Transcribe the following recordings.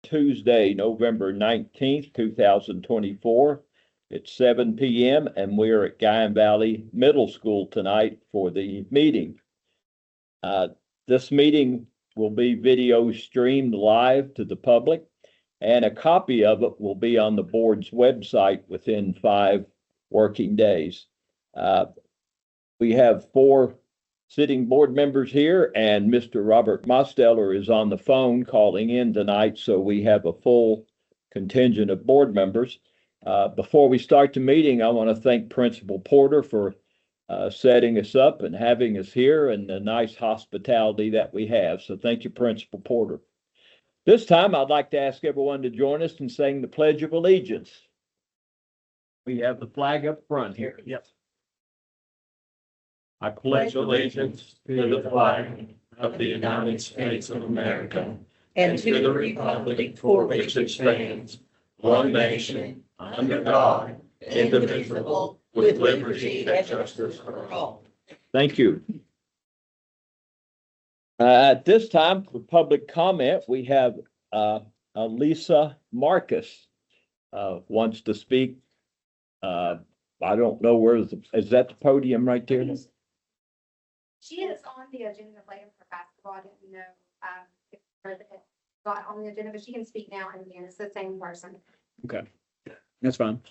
Tuesday, November 19th, 2024. It's 7 p.m. and we're at Guyan Valley Middle School tonight for the meeting. This meeting will be video streamed live to the public, and a copy of it will be on the board's website within 5 working days. We have 4 sitting board members here, and Mr. Robert Mosteller is on the phone calling in tonight, so we have a full contingent of board members. Before we start the meeting, I want to thank Principal Porter for setting us up and having us here and the nice hospitality that we have. So thank you, Principal Porter. This time, I'd like to ask everyone to join us in saying the Pledge of Allegiance. We have the flag up front here. Yep. I pledge allegiance to the flag of the United States of America and to the republic for which it stands, one nation, under God, indivisible, with liberty and justice for all. Thank you. At this time, for public comment, we have Lisa Marcus wants to speak. I don't know where is that the podium right there? She is on the agenda later for basketball. I didn't know if it got on the agenda, but she can speak now and again. It's the same person. Okay, that's fine.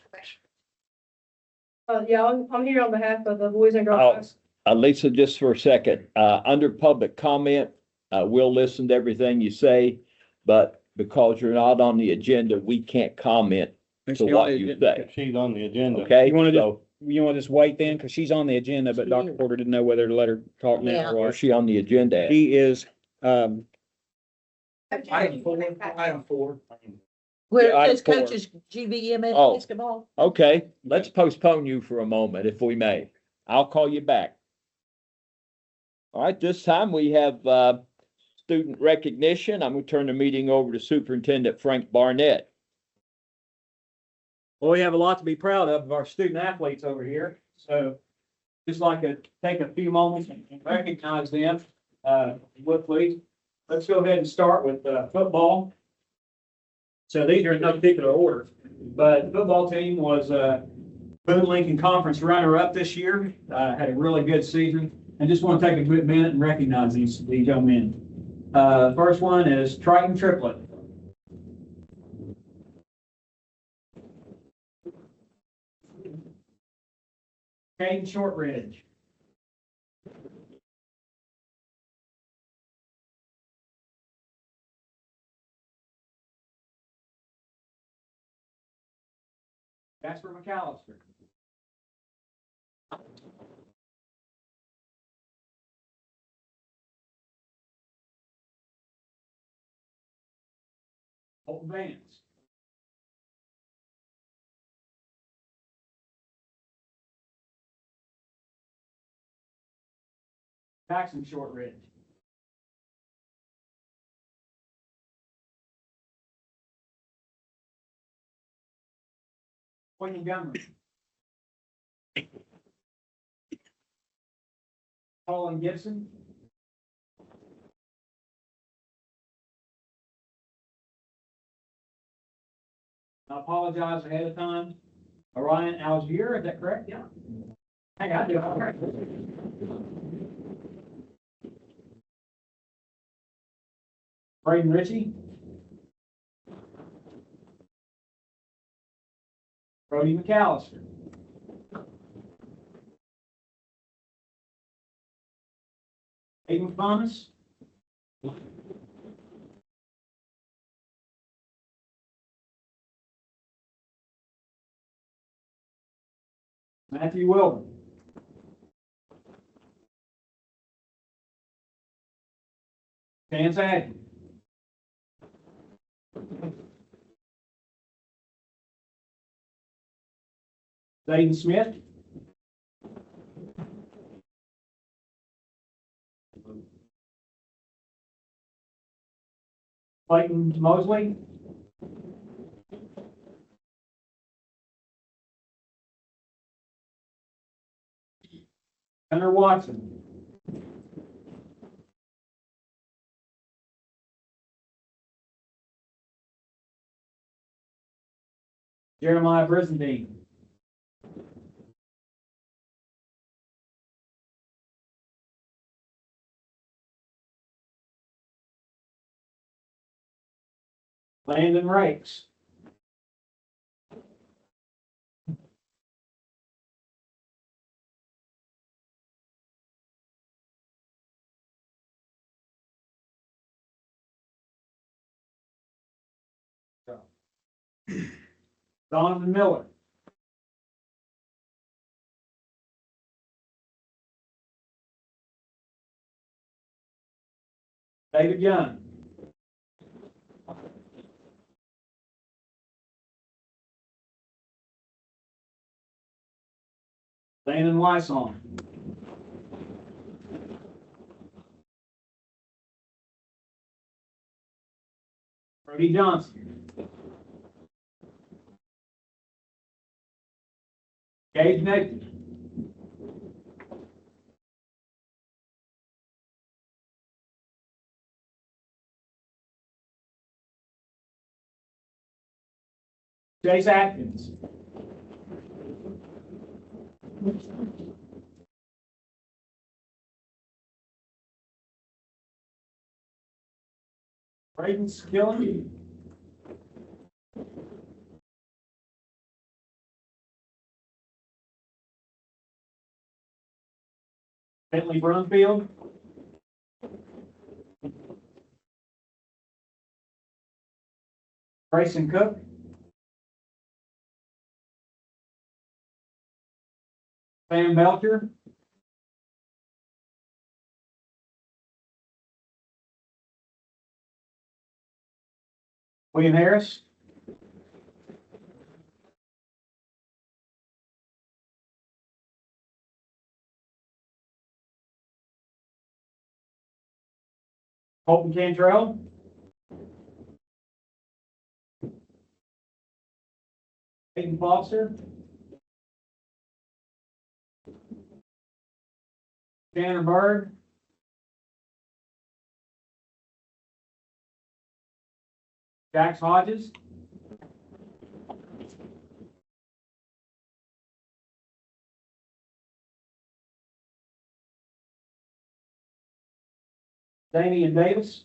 Yeah, I'm here on behalf of the Boys and Girls. Lisa, just for a second, under public comment, we'll listen to everything you say, but because you're not on the agenda, we can't comment to what you say. She's on the agenda. Okay, You want to so just wait then, because she's on the agenda, but Dr. Porter didn't know whether to let her talk now or is she on the agenda? she is, Item four. Yeah, Where item is 4. coaches GVMS Oh. basketball? Okay, let's postpone you for a moment if we may. I'll call you back. All right, this time we have student recognition. I'm going to turn the meeting over to Superintendent Frank Barnett. Well, we have a lot to be proud of our student athletes over here. So just like to take a few moments and recognize them. Please. Let's go ahead and start with football. So these are in no particular order, but the football team was Boone Lincoln Conference runner-up this year. Had a really good season, and just want to take a good minute and recognize these young men. First one is Triton Triplet. Caden Shortridge. Jasper McAllister. Holton Vance. Jackson Shortridge. Quinn Montgomery. Colin Gibson. I apologize ahead of time. Orion Algier, is that correct? Yeah. Hey, I do. All right. Braden Ritchie. Brody McAllister. Aiden Thomas. Matthew Wilson. Chance Adkins. Zayden Smith. Clayton Mosley. Hunter Watson. Jeremiah Brizendine. Landon Rakes. Donovan Miller. David Young. Landon Weissong. Brody Johnson. Gage Nathan. Chase Atkins. Braden Skillen. Bentley Brunfield. Grayson Cook. Sam Belcher. William Harris. Colton Cantrell. Hayden Foster. Tanner Bird. Jax Hodges. Damian Davis.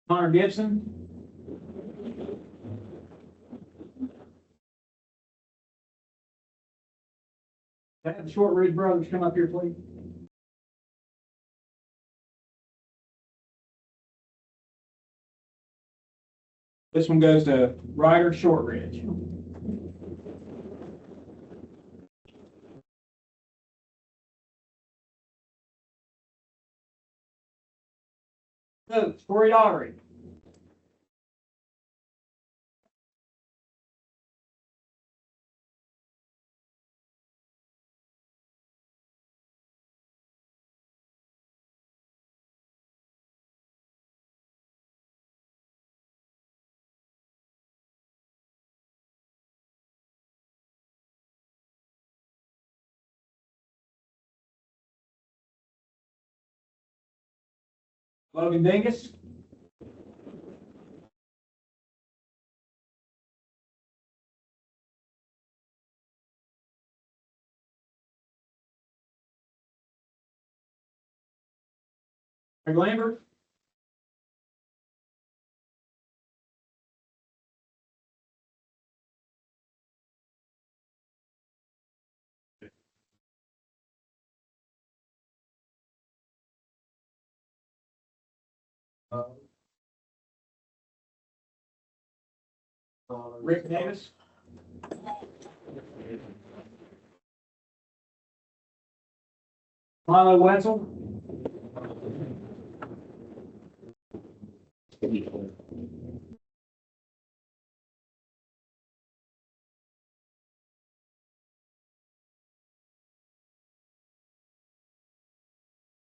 Connor Gibson. Can I have the Short Ridge brothers come up here, please? This one goes to Ryder Shortridge. So, Corey Daughtery. Logan Dingus. Greg Lambert. Rick Davis. Milo Wetzel.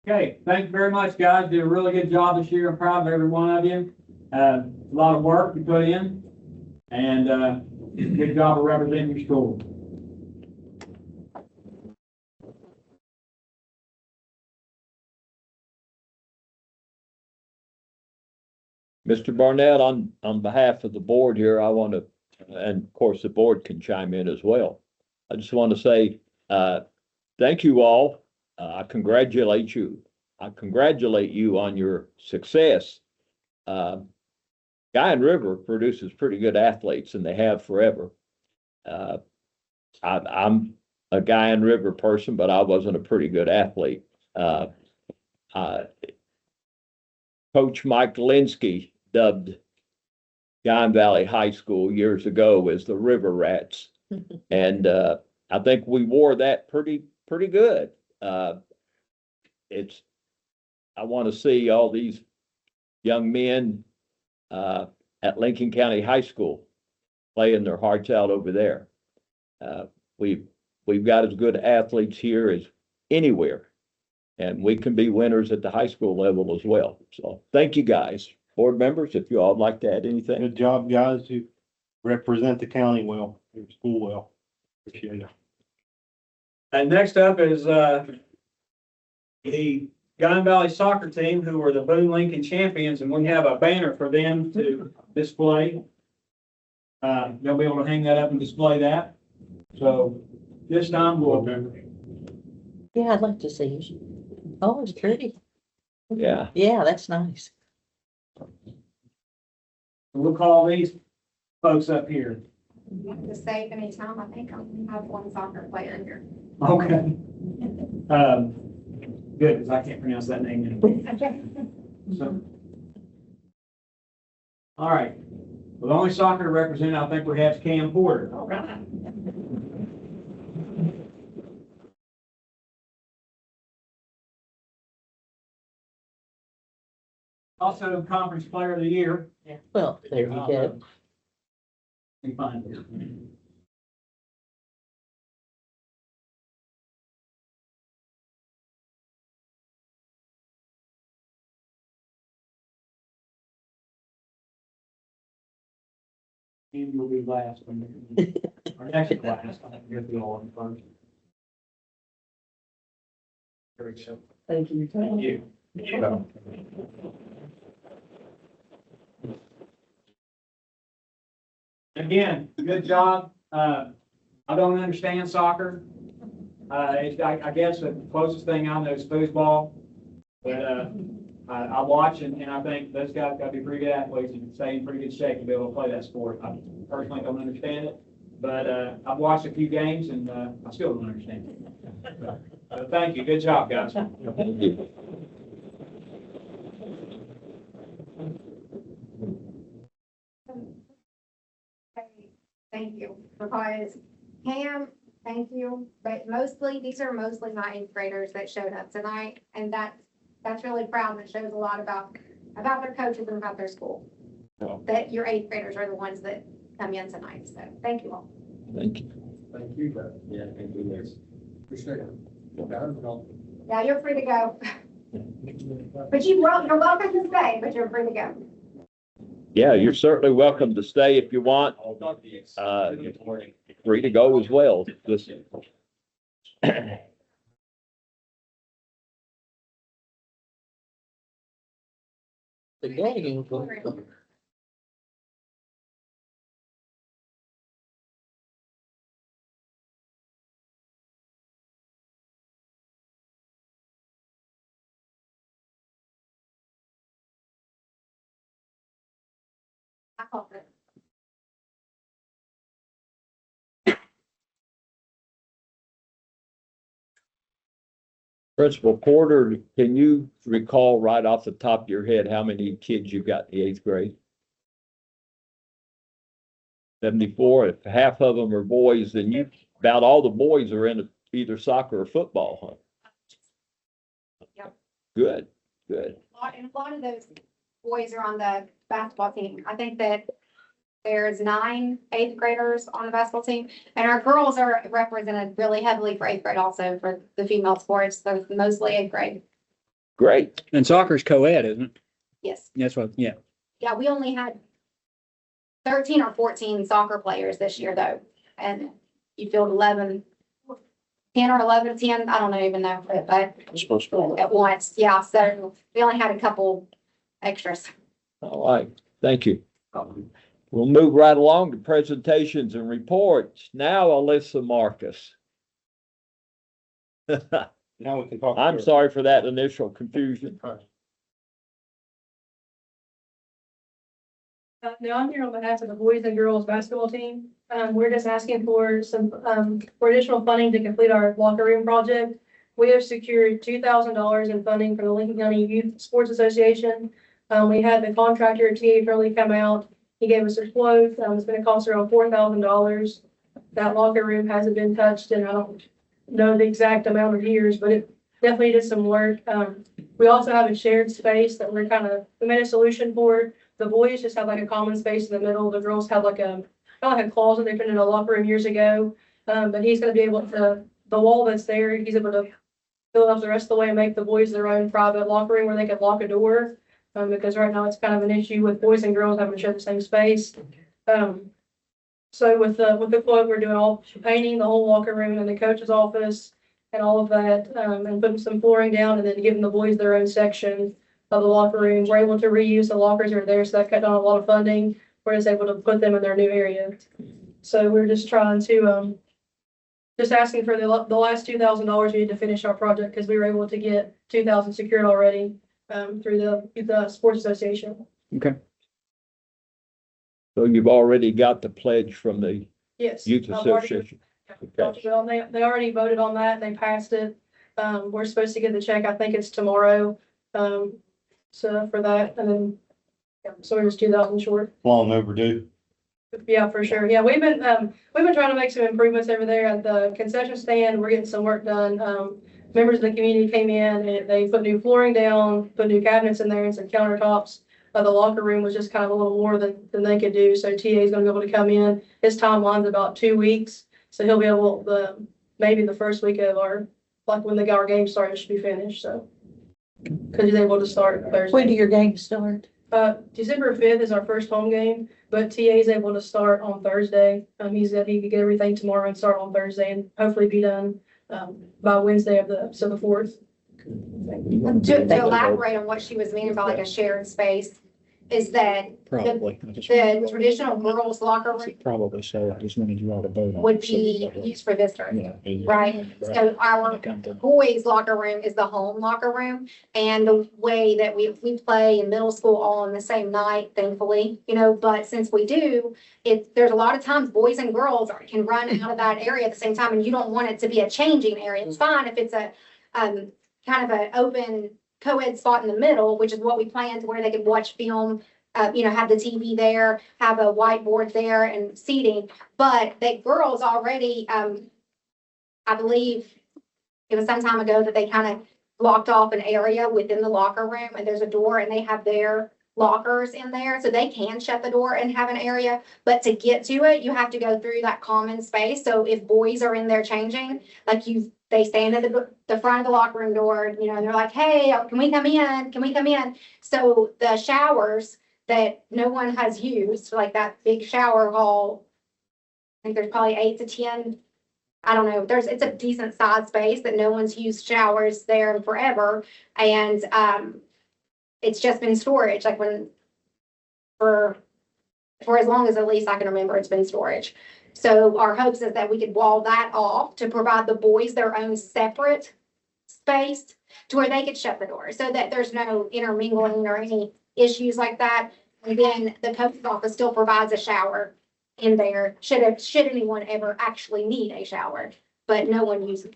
Okay, thank you very much, guys. Did a really good job this year. I'm proud of every one of you. A lot of work you put in, and good job of representing your school. Mr. Barnett, on behalf of the board here, I want to, and of course, the board can chime in as well. I just want to say, thank you all. I congratulate you. I congratulate you on your success. Guyan River produces pretty good athletes and they have forever. I'm a Guyan River person, but I wasn't a pretty good athlete. Coach Mike Linsky dubbed Guyan Valley High School years ago as the River Rats. And I think we wore that pretty good. I want to see all these young men at Lincoln County High School playing their hearts out over there. We've got as good athletes here as anywhere, and we can be winners at the high school level as well. So thank you, guys. Board members, if you all would like to add anything. Good job, guys, who represent the county well, your school well. Appreciate it. And next up is, the Guyan Valley soccer team, who are the Boone Lincoln champions, and we have a banner for them to display. They'll be able to hang that up and display that. So this time we'll, Yeah, I'd like to see it. Oh, it's pretty. Yeah. Yeah, that's nice. we'll call these folks up here. You have to save any time. I think I only have one soccer player here. Okay. Good, because I can't pronounce that name anymore. So. All right. Well, the only soccer to represent, I think we have is Cam Porter. All right. Also, Conference Player of the Year. Well, there you go. Let me find it. And you'll be last one. Our next class, I think you're the all first. Very simple. Thank you. Thank you. Again, good job. I don't understand soccer. I guess the closest thing I know is foosball. But, I watch and I think those guys got to be pretty good athletes and stay in pretty good shape to be able to play that sport. I personally don't understand it, but, I've watched a few games and, I still don't understand it. So thank you. Good job, guys. Thank you. Thank you, because Pam, thank you, but these are mostly my eighth graders that showed up tonight, and that's really proud, and it shows a lot about their coaches and about their school. Yeah. That your eighth graders are the ones that come in tonight, so thank you all. Thank you. Thank you, Brad. Yeah, thank you, Liz. Appreciate it. Yeah, you're free to go, but you're welcome to stay, but you're free to go. Yeah, you're certainly welcome to stay if you want. Free to go as well. Listen. The game. I called it. Principal Porter, can you recall right off the top of your head how many kids you got in the eighth grade? 74. If half of them are boys, then about all the boys are in either soccer or football, huh? Yep. Good. And a lot of those boys are on the basketball team. I think that there's 9 eighth graders on the basketball team, and our girls are represented really heavily for eighth grade also for the female sports, so mostly eighth grade. Great. And soccer's co-ed, isn't it? Yes. That's what, yeah. Yeah, we only had 13 or 14 soccer players this year though, and you filled 10 or 11, 10, I don't even know, but It's supposed to. at once, yeah, so we only had a couple extras. All right, thank you. We'll move right along to presentations and reports. Now, Alyssa Marcus. Now we can talk. I'm sorry for that initial confusion. No, I'm here on behalf of the boys and girls basketball team. We're just asking for some, for additional funding to complete our locker room project. We have secured $2,000 in funding from the Lincoln County Youth Sports Association. We had the contractor, TA Hurley, come out. He gave us a quote. It's gonna cost around $4,000. That locker room hasn't been touched, and I don't know the exact amount of years, but it definitely did some work. We also have a shared space that we made a solution for. The boys just have like a common space in the middle. The girls have like kind of like a closet they put in a locker room years ago. But he's gonna be able to, the wall that's there, he's able to fill up the rest of the way and make the boys their own private locker room where they can lock a door. Because right now it's kind of an issue with boys and girls having to share the same space. So with the quote, we're doing all painting the whole locker room and the coach's office and all of that, and putting some flooring down and then giving the boys their own section of the locker room. We're able to reuse the lockers that are there, so that cut down a lot of funding. We're just able to put them in their new area. So we're just trying to, just asking for the last $2,000 we need to finish our project, because we were able to get 2,000 secured already, through the sports association. Okay. So you've already got the pledge from the Yes. youth I've already- association? Talked to them. They already voted on that. They passed it. We're supposed to get the check. I think it's tomorrow. So for that, and then, yeah, so we're just 2,000 short. Long overdue. Yeah, for sure. Yeah, we've been trying to make some improvements over there at the concession stand. We're getting some work done. Members of the community came in and they put new flooring down, put new cabinets in there and some countertops. The locker room was just kind of a little more than they could do. So TA is gonna be able to come in. His timeline's about 2 weeks. So he'll be able, maybe the first week of like when our game started, it should be finished, so. Cause he's able to start Thursday. When do your games start? December 5th is our first home game, but TA is able to start on Thursday. He said he could get everything tomorrow and start on Thursday and hopefully be done, by Wednesday of the 4th. To elaborate on what she was meaning by like a shared space, is that Probably. the traditional girls locker room Probably so. I just wanted you all to vote on. would be used for visitors, Yeah. right? So our boys locker room is the home locker room, and the way that we play in middle school all on the same night, thankfully, but since we do, there's a lot of times boys and girls can run out of that area at the same time, and you don't want it to be a changing area. It's fine if it's a kind of an open co-ed spot in the middle, which is what we planned, to where they could watch film, have the TV there, have a whiteboard there and seating. But the girls already, I believe it was some time ago that they kind of blocked off an area within the locker room, and there's a door and they have their lockers in there, so they can shut the door and have an area. But to get to it, you have to go through that common space. So if boys are in there changing, they stand at the front of the locker room door, and they're like, hey, can we come in? Can we come in? So the showers that no one has used, like that big shower hall, I think there's probably 8 to 10. I don't know. It's a decent sized space that no one's used showers there in forever. And, it's just been storage, like for as long as at least I can remember, it's been storage. So our hopes is that we could wall that off to provide the boys their own separate space to where they could shut the door, so that there's no intermingling or any issues like that. And then the coach's office still provides a shower in there, should anyone ever actually need a shower. But no one uses,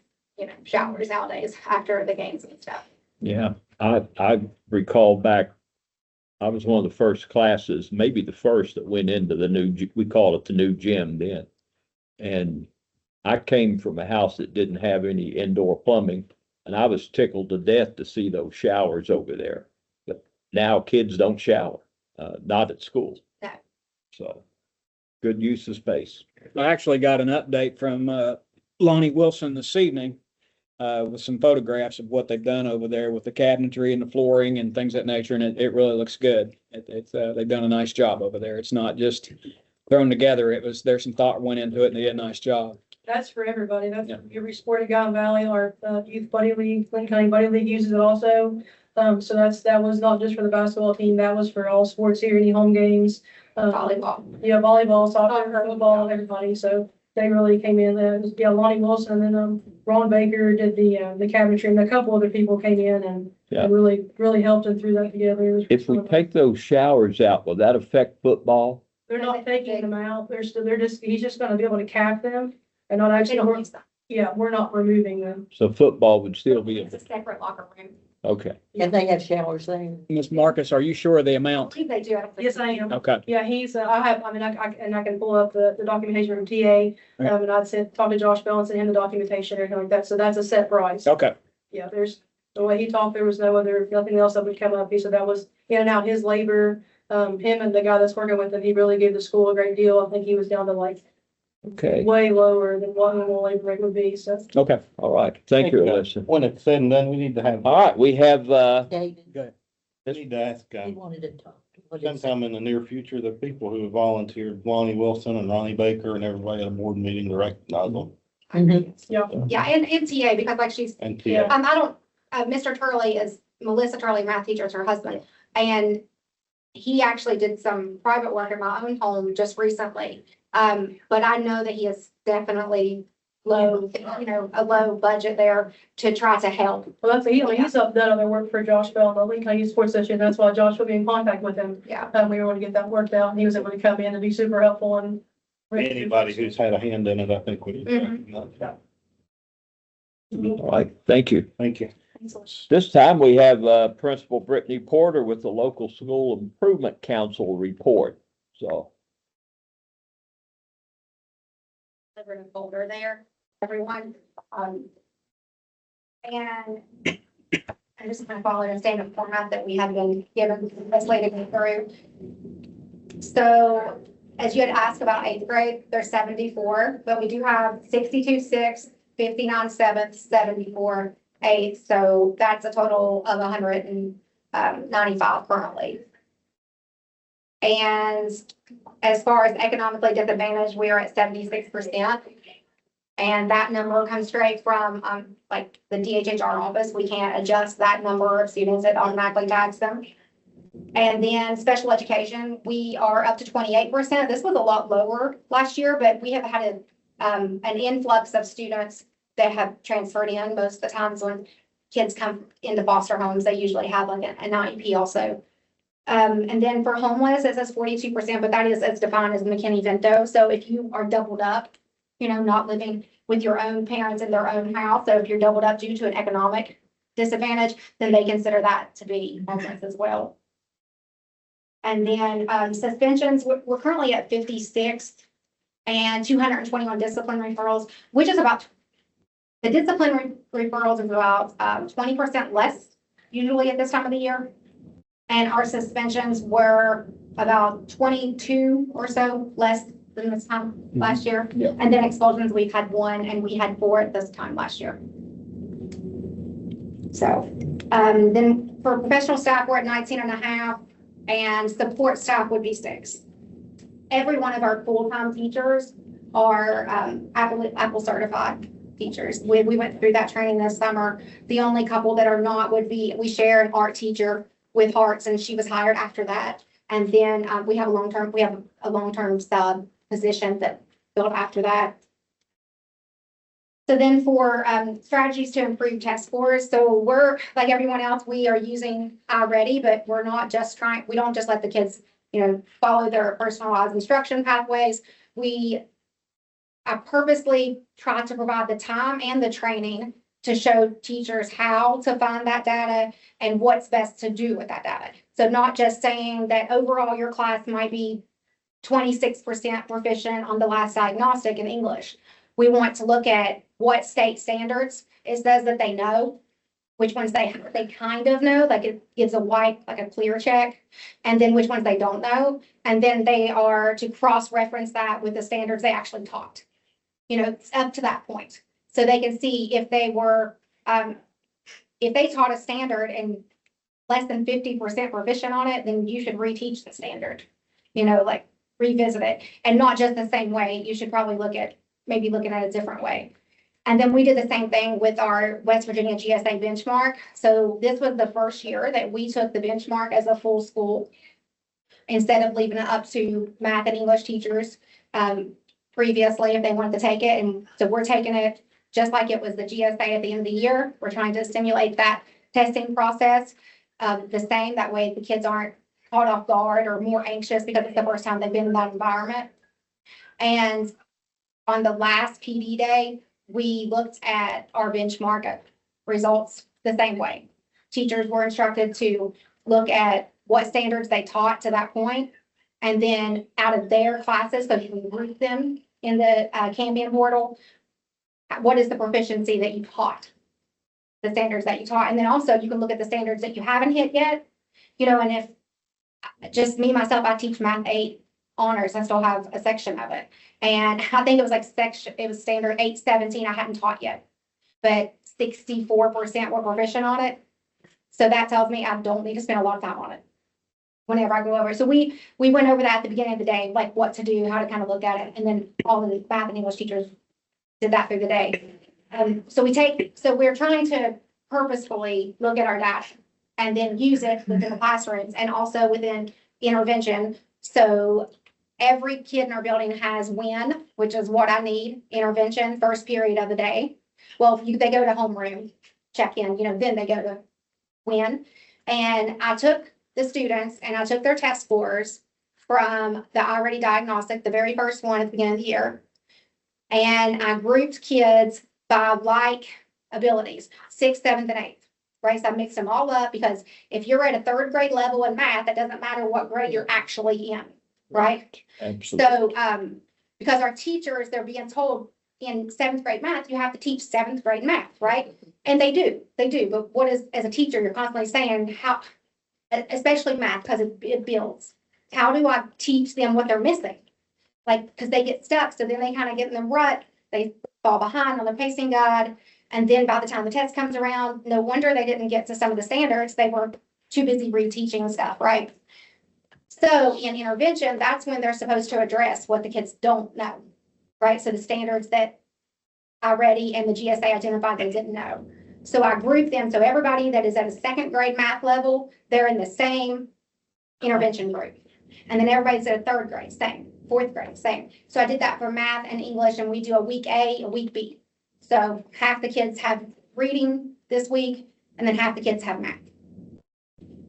showers nowadays after the games and stuff. Yeah, I recall back, I was one of the first classes, maybe the first, that went into the we call it the new gym then. And I came from a house that didn't have any indoor plumbing, and I was tickled to death to see those showers over there. But now kids don't shower, not at school. No. So, good use of space. I actually got an update from Lonnie Wilson this evening with some photographs of what they've done over there with the cabinetry and the flooring and things of that nature, and it really looks good. They've done a nice job over there. It's not just thrown together. There's some thought went into it, and they did a nice job. That's for everybody. That's Yeah. every sport in Guyan Valley. Our youth buddy league, Lincoln County Buddy League uses it also. So that was not just for the basketball team, that was for all sports here, any home games. Volleyball. Yeah, volleyball, soccer, football, everybody, so they really came in, yeah, Lonnie Wilson and then, Ron Baker did the cabinetry, and a couple other people came in and Yeah. really helped them through that together. It was If we fun. take those showers out, will that affect football? They're not taking them out, he's just gonna be able to cap them and not actually, we're not removing them. So football would still be, It's a separate locker room. okay. And they have showers there. Ms. Marcus, are you sure of the I amount? believe they do. don't think- Yes, I am. Okay. Yeah, I can pull up the documentation from TA, and I'd talk to Josh Bell and send him the documentation, everything like that, so that's a set price. Okay. Yeah, the way he talked, there was nothing else that would come up, he said that was in and out his labor, him and the guy that's working with him, he really gave the school a great deal, I think he was down to like Okay, way lower than what normal labor rate would be, so. Okay. all right. Thank you, Alyssa. When it's said and done, we need to have, All right, we have, David, we need to ask, he wanted to talk. What is it? sometime in the near future, the people who have volunteered, Lonnie Wilson and Ronnie Baker and everybody at a board meeting to recognize them. Mhm. Yeah, and TA, because like she's, And Yeah. Tia, I don't, Mr. Turley is, Melissa Turley, math teacher, is her husband. And he actually did some private work in my own home just recently. But I know that he is definitely low, a low budget there to try to help. Well, he's up done other work for Josh Bell and the Lincoln County Sports Association, that's why Josh will be in contact with him. Yeah. We were able to get that worked out, and he was able to come in and be super helpful and. anybody who's had a hand in it, I think we need to Mhm. recognize. all right, thank you. Thank you. This time we have, Principal Brittany Porter with the Local School Improvement Council report, so. Delivered a folder there, everyone. And I'm just gonna follow the standard format that we have been given, this way to go through. So, as you had asked about eighth grade, there's 74, but we do have 62 sixth, 59 seventh, 74 eighth, so that's a total of 195 currently. And as far as economically disadvantaged, we are at 76%. And that number comes straight from, like the DHHR office. We can't adjust that number of students that automatically tags them. And then special education, we are up to 28%. This was a lot lower last year, but we have had an influx of students that have transferred in. Most of the times when kids come into foster homes, they usually have like an IEP also. And then for homeless, it says 42%, but that is as defined as McKinney-Vento. So if you are doubled up, not living with your own parents in their own house, so if you're doubled up due to an economic disadvantage, then they consider that to be homeless as well. And then suspensions, we're currently at 56 and 221 discipline referrals, which is about, the discipline referrals is about 20% less usually at this time of the year. And our suspensions were about 22 or so less than this time last year. Yeah. And then expulsions, we've had 1 and we had 4 at this time last year. So, then for professional staff, we're at 19.5 and support staff would be 6. Every one of our full-time teachers are, Apple certified teachers. We went through that training this summer. The only couple that are not would be, we share an art teacher with Hearts, and she was hired after that. And then we have a long-term sub position that built after that. So then for strategies to improve test scores, so we're like everyone else, we are using iReady, but we're not just we don't just let the kids, follow their personalized instruction pathways. I purposely try to provide the time and the training to show teachers how to find that data and what's best to do with that data. So not just saying that overall your class might be 26% proficient on the last diagnostic in English. We want to look at what state standards it says that they know, which ones they kind of know, like it gives like a clear check, and then which ones they don't know. And then they are to cross-reference that with the standards they actually taught. It's up to that point. So they can see if they were, if they taught a standard and less than 50% proficient on it, then you should reteach the standard, like revisit it, and not just the same way. You should probably maybe looking at a different way. And then we did the same thing with our West Virginia GSA benchmark. So this was the first year that we took the benchmark as a full school instead of leaving it up to math and English teachers previously if they wanted to take it. And so we're taking it just like it was the GSA at the end of the year. We're trying to stimulate that testing process the same. That way the kids aren't caught off guard or more anxious because it's the first time they've been in that environment. And on the last PD day, we looked at our benchmark results the same way. Teachers were instructed to look at what standards they taught to that point, and then out of their classes, so you can group them in the Cambian portal, what is the proficiency that you taught, the standards that you taught, and then also you can look at the standards that you haven't hit yet, and if just me, myself, I teach Math 8 honors. I still have a section of it. And I think it was like it was standard 817 I hadn't taught yet, but 64% were proficient on it. So that tells me I don't need to spend a lot of time on it whenever I go over. So we went over that at the beginning of the day, like what to do, how to kind of look at it. And then all of the math and English teachers did that through the day. So we're trying to purposefully look at our data and then use it within the classrooms and also within intervention. So every kid in our building has WIN, which is what I need, intervention, first period of the day. Well, if they go to homeroom, check in, then they go to WIN. And I took the students and I took their test scores from the iReady diagnostic, the very first one at the beginning of the year. And I grouped kids by like abilities, 6th, 7th, and 8th. Right, so I mixed them all up because if you're at a 3rd grade level in math, that doesn't matter what grade you're actually in, right? Absolutely. So, because our teachers, they're being told in 7th grade math, you have to teach 7th grade math, right? And they do. But as a teacher, you're constantly saying how, especially math, because it builds. How do I teach them what they're missing? Like, because they get stuck, so then they kind of get in the rut. They fall behind on the pacing guide. And then by the time the test comes around, no wonder they didn't get to some of the standards. They were too busy reteaching stuff, right? So in intervention, that's when they're supposed to address what the kids don't know, right? So the standards that iReady and the GSA identified they didn't know. So I grouped them. So everybody that is at a 2nd grade math level, they're in the same intervention group. And then everybody's at a 3rd grade, same. 4th grade, same. So I did that for math and English, and we do a week A, a week B. So half the kids have reading this week, and then half the kids have math.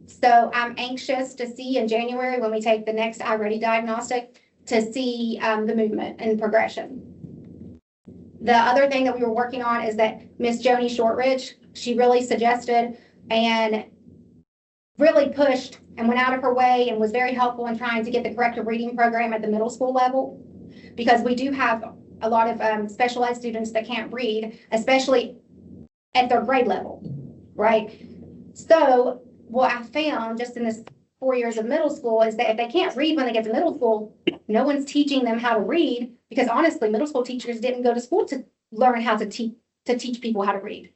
So I'm anxious to see in January when we take the next iReady diagnostic to see the movement and progression. The other thing that we were working on is that Miss Joni Shortridge, she really suggested and really pushed and went out of her way and was very helpful in trying to get the corrective reading program at the middle school level, because we do have a lot of special ed students that can't read, especially at their grade level, right? So what I found just in this 4 years of middle school is that if they can't read when they get to middle school, no one's teaching them how to read, because honestly, middle school teachers didn't go to school to learn how to teach people how to read,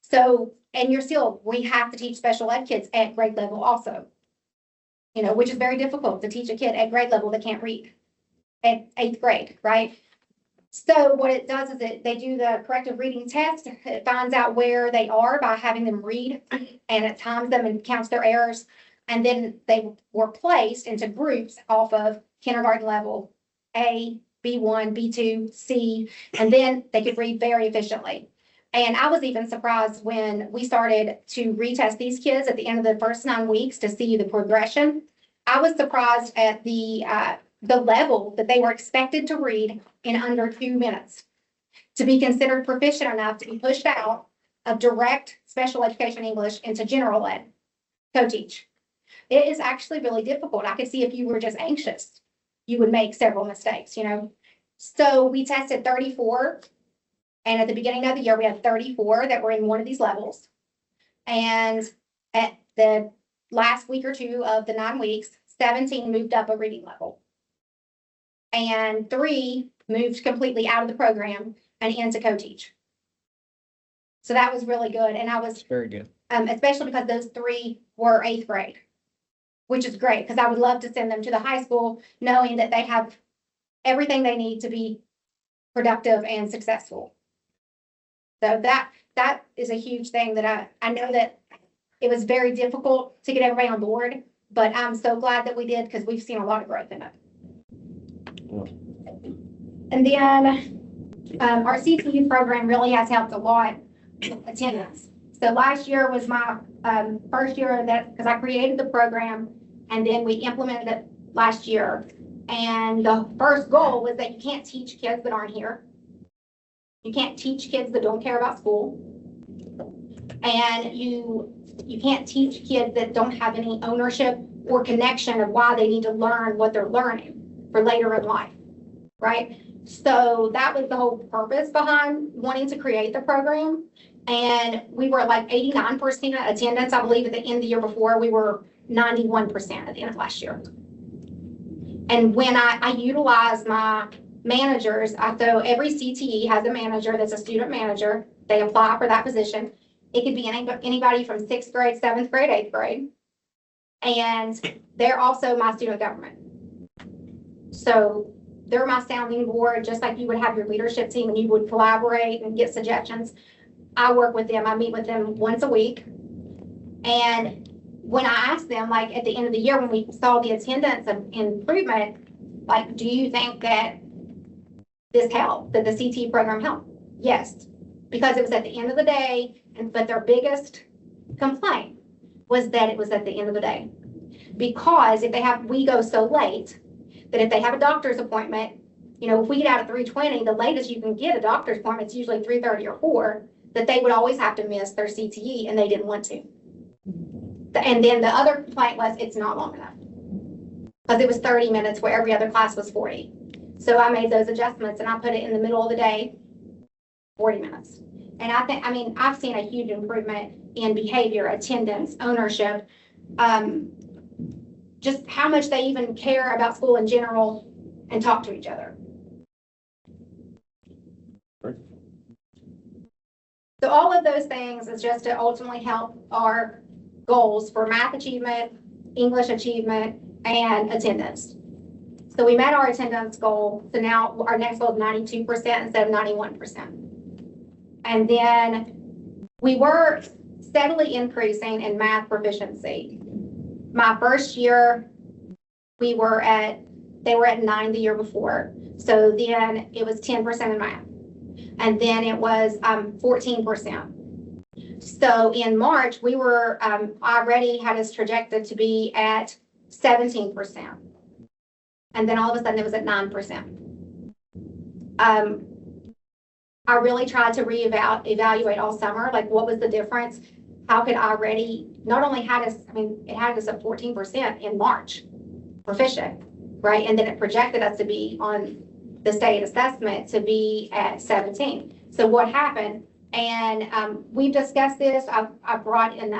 So, and we have to teach special ed kids at grade level also, which is very difficult to teach a kid at grade level that can't read at 8th grade, right? So what it does is they do the corrective reading test. It finds out where they are by having them read, and it times them and counts their errors. And then they were placed into groups off of kindergarten level, A, B1, B2, C, and then they could read very efficiently. And I was even surprised when we started to retest these kids at the end of the first 9 weeks to see the progression. I was surprised at the level that they were expected to read in under 2 minutes to be considered proficient enough to be pushed out of direct special education English into general ed, co-teach. It is actually really difficult. I could see if you were just anxious, you would make several mistakes, So we tested 34, and at the beginning of the year, we had 34 that were in one of these levels. And at the last week or two of the 9 weeks, 17 moved up a reading level. And 3 moved completely out of the program and into co-teach. So that was really good. And I was It's very good. especially because those 3 were 8th grade, which is great because I would love to send them to the high school knowing that they have everything they need to be productive and successful. So that is a huge thing that I know that it was very difficult to get everybody on board, but I'm so glad that we did because we've seen a lot of growth in it. And then our CTE program really has helped a lot with attendance. So last year was my first year of that because I created the program and then we implemented it last year. And the first goal was that you can't teach kids that aren't here. You can't teach kids that don't care about school. And you can't teach kids that don't have any ownership or connection of why they need to learn what they're learning for later in life, right? So that was the whole purpose behind wanting to create the program. And we were like 89% attendance. I believe at the end of the year before, we were 91% at the end of last year. And when I utilize my managers, so every CTE has a manager that's a student manager. They apply for that position. It could be anybody from 6th grade, 7th grade, 8th grade. And they're also my student government. So they're my sounding board, just like you would have your leadership team and you would collaborate and get suggestions. I work with them. I meet with them once a week. And when I asked them, like at the end of the year, when we saw the attendance improvement, like, do you think that this helped, that the CTE program helped? Yes, because it was at the end of the day, but their biggest complaint was that it was at the end of the day. Because we go so late that if they have a doctor's appointment, if we get out at 3:20, the latest you can get a doctor's appointment is usually 3:30 or 4, that they would always have to miss their CTE and they didn't want to. And then the other complaint was it's not long enough because it was 30 minutes where every other class was 40. So I made those adjustments and I put it in the middle of the day, 40 minutes. And I've seen a huge improvement in behavior, attendance, ownership, just how much they even care about school in general and talk to each other. So all of those things is just to ultimately help our goals for math achievement, English achievement, and attendance. So we met our attendance goal. So now our next goal is 92% instead of 91%. And then we were steadily increasing in math proficiency. My first year, they were at 9 the year before. So then it was 10% in math. And then it was 14%. So in March, we were already had us projected to be at 17%. And then all of a sudden it was at 9%. I really tried to evaluate all summer, like what was the difference? How could not only had us, it had us at 14% in March, proficient, right? And then it projected us to be on the state assessment to be at 17. So what happened? And we've discussed this. I brought in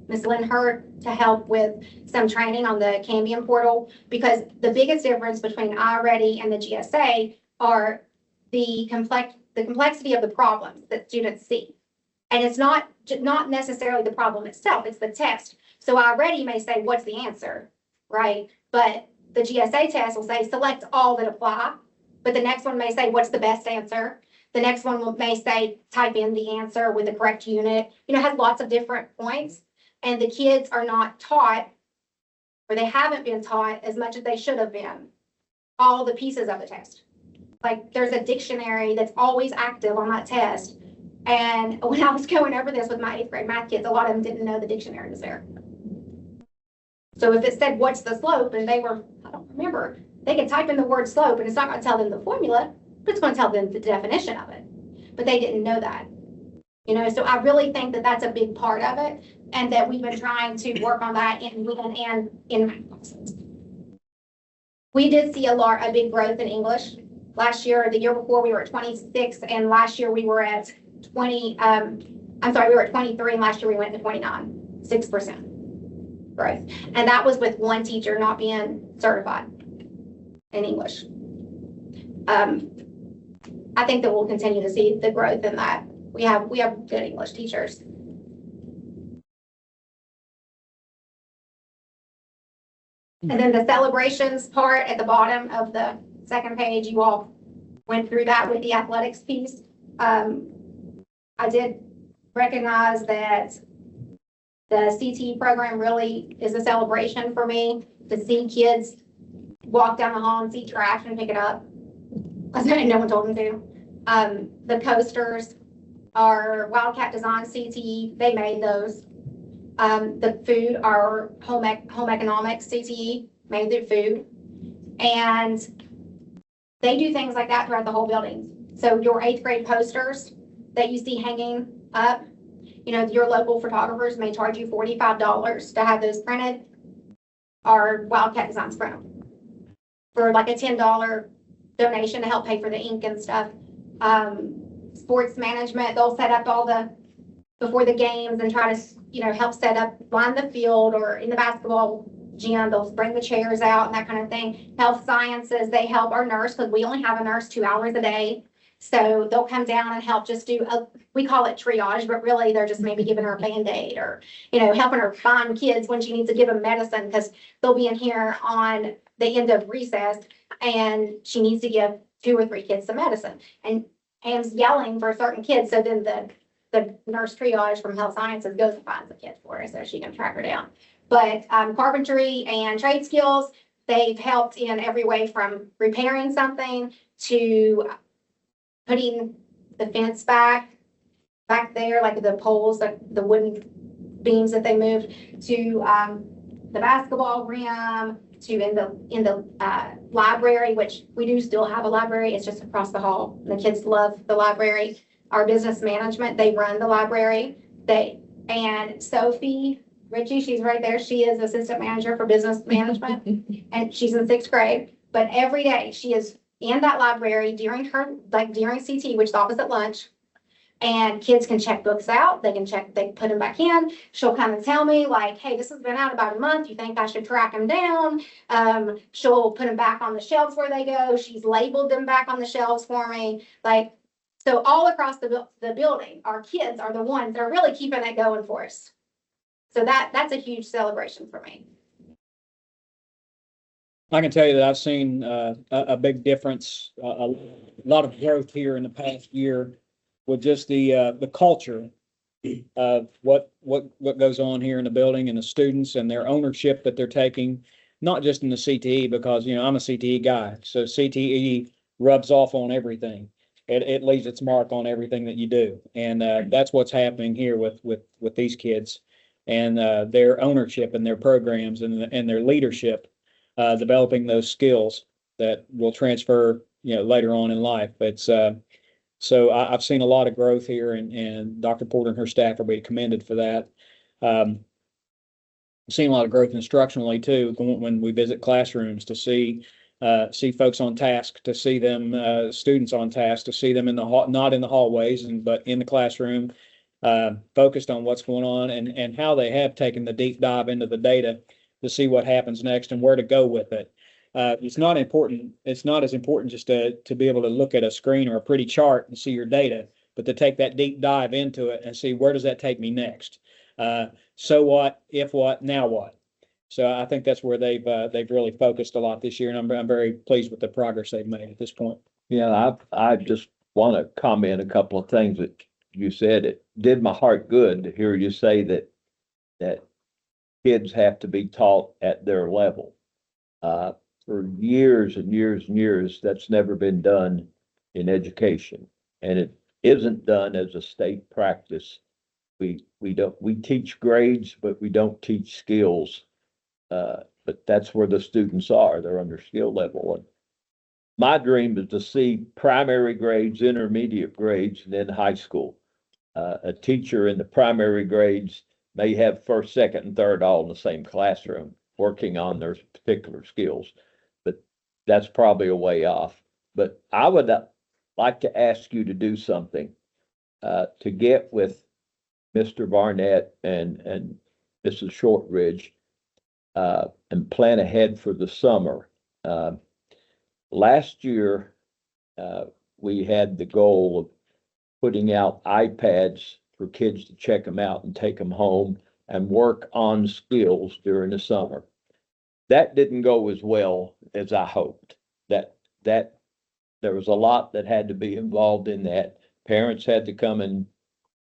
Ms. Lynn Hurt to help with some training on the Cambium portal, because the biggest difference between iReady and the GSA are the complexity of the problems that students see. And it's not necessarily the problem itself, it's the test. So iReady may say, what's the answer, right? But the GSA test will say, select all that apply. But the next one may say, what's the best answer? The next one may say, type in the answer with the correct unit. It has lots of different points. And the kids are not taught, or they haven't been taught as much as they should have been, all the pieces of the test. Like there's a dictionary that's always active on that test. And when I was going over this with my 8th grade math kids, a lot of them didn't know the dictionary was there. So if it said, what's the slope? And I don't remember, they could type in the word slope and it's not going to tell them the formula, but it's going to tell them the definition of it. But they didn't know that. So I really think that that's a big part of it, and that we've been trying to work on that in math classes. We did see a big growth in English. Last year, the year before, we were at 26, and last year we were at 20, we were at 23, and last year we went to 29, 6% growth. And that was with one teacher not being certified in English. I think that we'll continue to see the growth in that. We have good English teachers. And then the celebrations part at the bottom of the second page, you all went through that with the athletics piece. I did recognize that the CTE program really is a celebration for me to see kids walk down the hall and see trash and pick it up. No one told them to. The coasters are Wildcat Design CTE. They made those. The food are home economics CTE, made through food. And they do things like that throughout the whole building. So your 8th grade posters that you see hanging up, you know, your local photographers may charge you $45 to have those printed, are Wildcat Designs print them for like a $10 donation to help pay for the ink and stuff. Sports management, they'll set up all the, before the games and try to, you know, help set up, line the field or in the basketball gym, they'll bring the chairs out and that kind of thing. Health sciences, they help our nurse because we only have a nurse 2 hours a day. So they'll come down and help just do, we call it triage, but really they're just maybe giving her a Band-Aid or, you know, helping her find kids when she needs to give them medicine because they'll be in here on the end of recess and she needs to give 2 or 3 kids some medicine. And Pam's yelling for certain kids. So then the nurse triage from health sciences goes and finds the kids for her so she can track her down. But carpentry and trade skills, they've helped in every way from repairing something to putting the fence back there, like the poles, like the wooden beams that they moved, to the basketball rim, to in the library, which we do still have a library. It's just across the hall. The kids love the library. Our business management, they run the library. And Sophie Ritchie, she's right there. She is assistant manager for business management and she's in 6th grade. But every day she is in that library during CT, which is opposite lunch. And kids can check books out. They can put them back in. She'll come and tell me like, hey, this has been out about a month. You think I should track them down? She'll put them back on the shelves where they go. She's labeled them back on the shelves for me. Like, so all across the building, our kids are the ones that are really keeping it going for us. So that's a huge celebration for me. I can tell you that I've seen a big difference, a lot of growth here in the past year with just the culture of what goes on here in the building and the students and their ownership that they're taking, not just in the CTE, because, you know, I'm a CTE guy. So CTE rubs off on everything. It leaves its mark on everything that you do. And that's what's happening here with these kids and their ownership and their programs and their leadership, developing those skills that will transfer, you know, later on in life. It's so I've seen a lot of growth here, and Dr. Porter and her staff are being commended for that. I've seen a lot of growth instructionally too when we visit classrooms to see folks on task, to see them students on task, to see them in the hall, not in the hallways, but in the classroom, focused on what's going on and how they have taken the deep dive into the data to see what happens next and where to go with it. It's not important. It's not as important just to be able to look at a screen or a pretty chart and see your data, but to take that deep dive into it and see where does that take me next. So what, if what, now what? So I think that's where they've really focused a lot this year, and I'm very pleased with the progress they've made at this point. Yeah, I just want to comment a couple of things that you said. It did my heart good to hear you say that kids have to be taught at their level. For years and years and years, that's never been done in education, and it isn't done as a state practice. We teach grades, but we don't teach skills. But that's where the students are. They're under skill level. And my dream is to see primary grades, intermediate grades, and then high school. A teacher in the primary grades may have first, second, and third all in the same classroom, working on their particular skills. But that's probably a way off. But I would like to ask you to do something to get with Mr. Barnett and Mrs. Shortridge and plan ahead for the summer. Last year, we had the goal of putting out iPads for kids to check them out and take them home and work on skills during the summer. That didn't go as well as I hoped. That there was a lot that had to be involved in that. Parents had to come and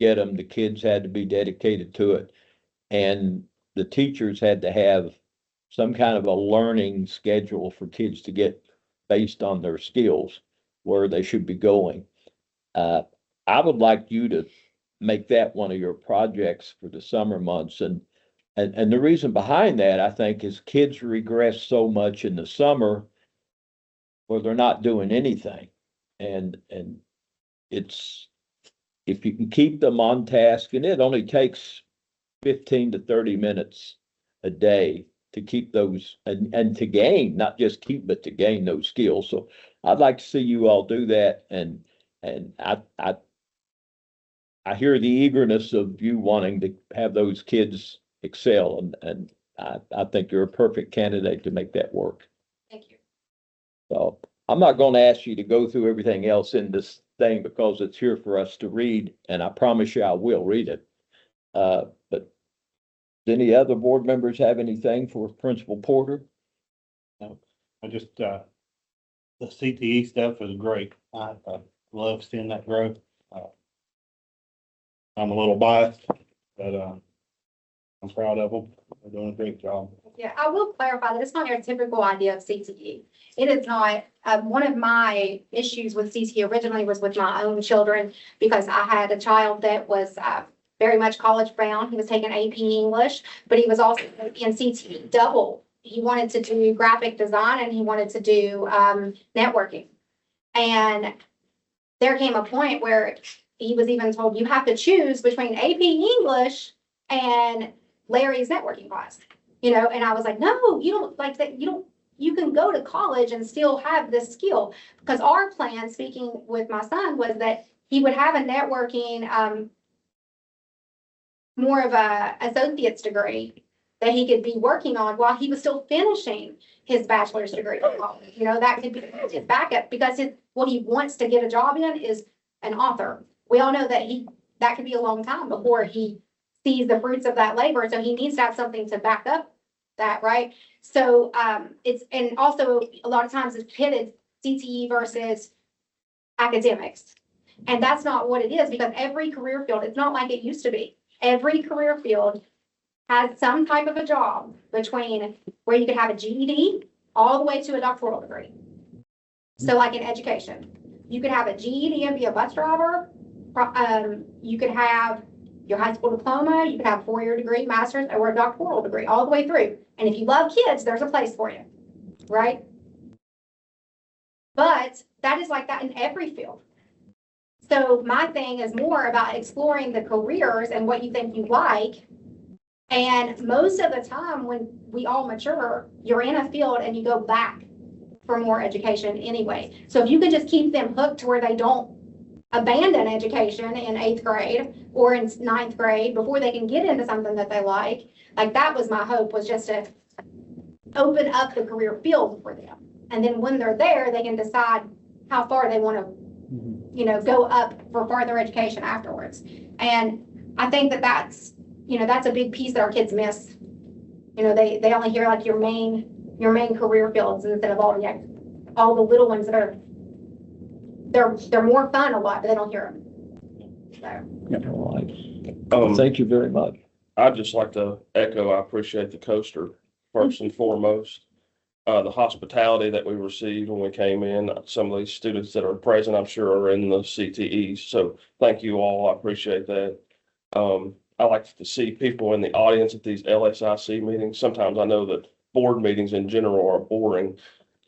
get them, the kids had to be dedicated to it. And the teachers had to have some kind of a learning schedule for kids to get based on their skills, where they should be going. I would like you to make that one of your projects for the summer months. And the reason behind that, I think, is kids regress so much in the summer where they're not doing anything. And it's, if you can keep them on task, and it only takes 15 to 30 minutes a day to keep those and to gain, not just keep, but to gain those skills. So I'd like to see you all do that. And I hear the eagerness of you wanting to have those kids excel, and I think you're a perfect candidate to make that work. Thank you. So I'm not going to ask you to go through everything else in this thing because it's here for us to read, and I promise you I will read it. But does any other board members have anything for Principal Porter? I just, the CTE stuff is great. I love seeing that growth. I'm a little biased, but, I'm proud of them. They're doing a great job. Yeah, I will clarify that it's not your typical idea of CTE. It is not, one of my issues with CTE originally was with my own children, because I had a child that was, very much college bound. He was taking AP English, but he was also in CTE double. He wanted to do graphic design and he wanted to do, networking. And there came a point where he was even told, you have to choose between AP English and Larry's networking class, and I was like, no, you don't like that. You can go to college and still have this skill, because our plan, speaking with my son, was that he would have a networking, more of a associate's degree that he could be working on while he was still finishing his bachelor's degree. That could be his backup, because what he wants to get a job in is an author. We all know that that could be a long time before he sees the fruits of that labor. So he needs to have something to back up that, right? So and also a lot of times it's pitted CTE versus academics. And that's not what it is, because every career field, it's not like it used to be. Every career field has some type of a job between where you could have a GED all the way to a doctoral degree. So like in education, you could have a GED and be a bus driver. You could have your high school diploma, you could have a 4-year degree, master's, or a doctoral degree all the way through. And if you love kids, there's a place for you, right? But that is like that in every field. So my thing is more about exploring the careers and what you think you like. And most of the time when we all mature, you're in a field and you go back for more education anyway. So if you could just keep them hooked to where they don't abandon education in 8th grade or in 9th grade before they can get into something that they like that was my hope, was just to open up the career field for them. And then when they're there, they can decide how far they want to, go up for further education afterwards. And I think that's a big piece that our kids miss. They only hear like your main career fields instead of all the little ones that are, they're more fun a lot, but they don't hear them. So. Thank you very much. I'd just like to echo, I appreciate the coaster first and foremost. The hospitality that we received when we came in, some of these students that are present, I'm sure are in the CTEs. So thank you all. I appreciate that. I like to see people in the audience at these LSIC meetings. Sometimes I know that board meetings in general are boring.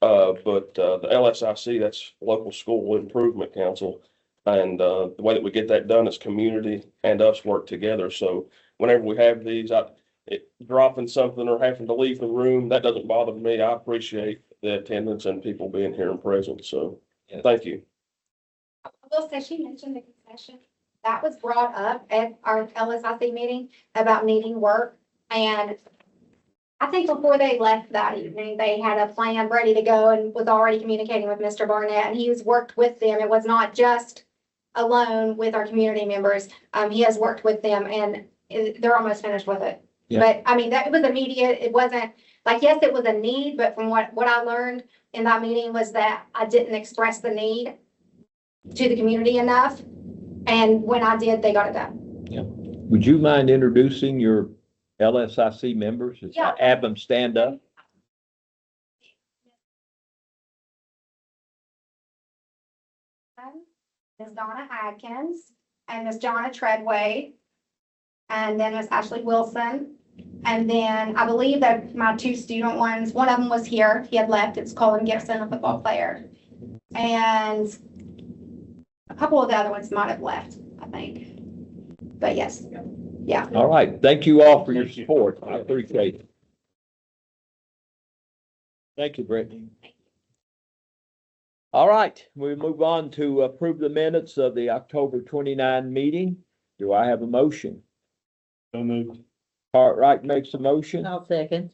But the LSIC, that's Local School Improvement Council. And the way that we get that done is community and us work together. So whenever we have these, dropping something or having to leave the room, that doesn't bother me. I appreciate the attendance and people being here and present. So thank you. I will say, she mentioned the concession. That was brought up at our LSIC meeting about needing work. And I think before they left that evening, they had a plan ready to go and was already communicating with Mr. Barnett, and he has worked with them. It was not just alone with our community members. He has worked with them, and they're almost finished with it. Yeah. But I mean, that was immediate. It wasn't, like, yes, it was a need, but from what I learned in that meeting was that I didn't express the need to the community enough. And when I did, they got it done. Would you mind introducing your LSIC members? Yeah. Have them stand up. Ms. Donna Adkins and Ms. Jonna Treadway. And then Ms. Ashley Wilson. And then I believe that my two student ones, one of them was here. He had left. It's Colin Gibson, a football player. And a couple of the other ones might have left, I think. But yes, yeah. All right. Thank you all for your Thank you. support. I appreciate it. Thank you, Brittany. All right, we move on to approve the minutes of the October 29 meeting. Do I have a motion? So moved. Cartwright makes a motion. I'll second.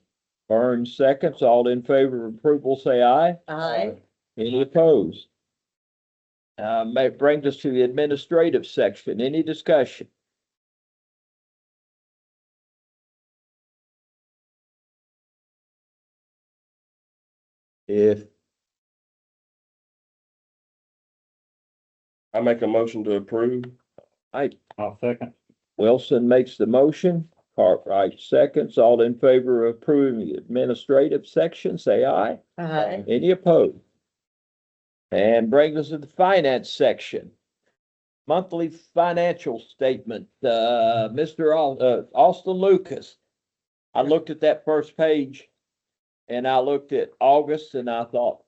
Burns seconds. All in favor of approval, say aye. Aye. Any opposed? May brings us to the administrative section. Any discussion? If I make a motion to approve. I'll second. Wilson makes the motion, Cartwright seconds, all in favor of approving the administrative section, say aye. Aye. Any opposed? And brings us to the finance section. Monthly financial statement, Mr. Austin Lucas. I looked at that first page and I looked at August and I thought,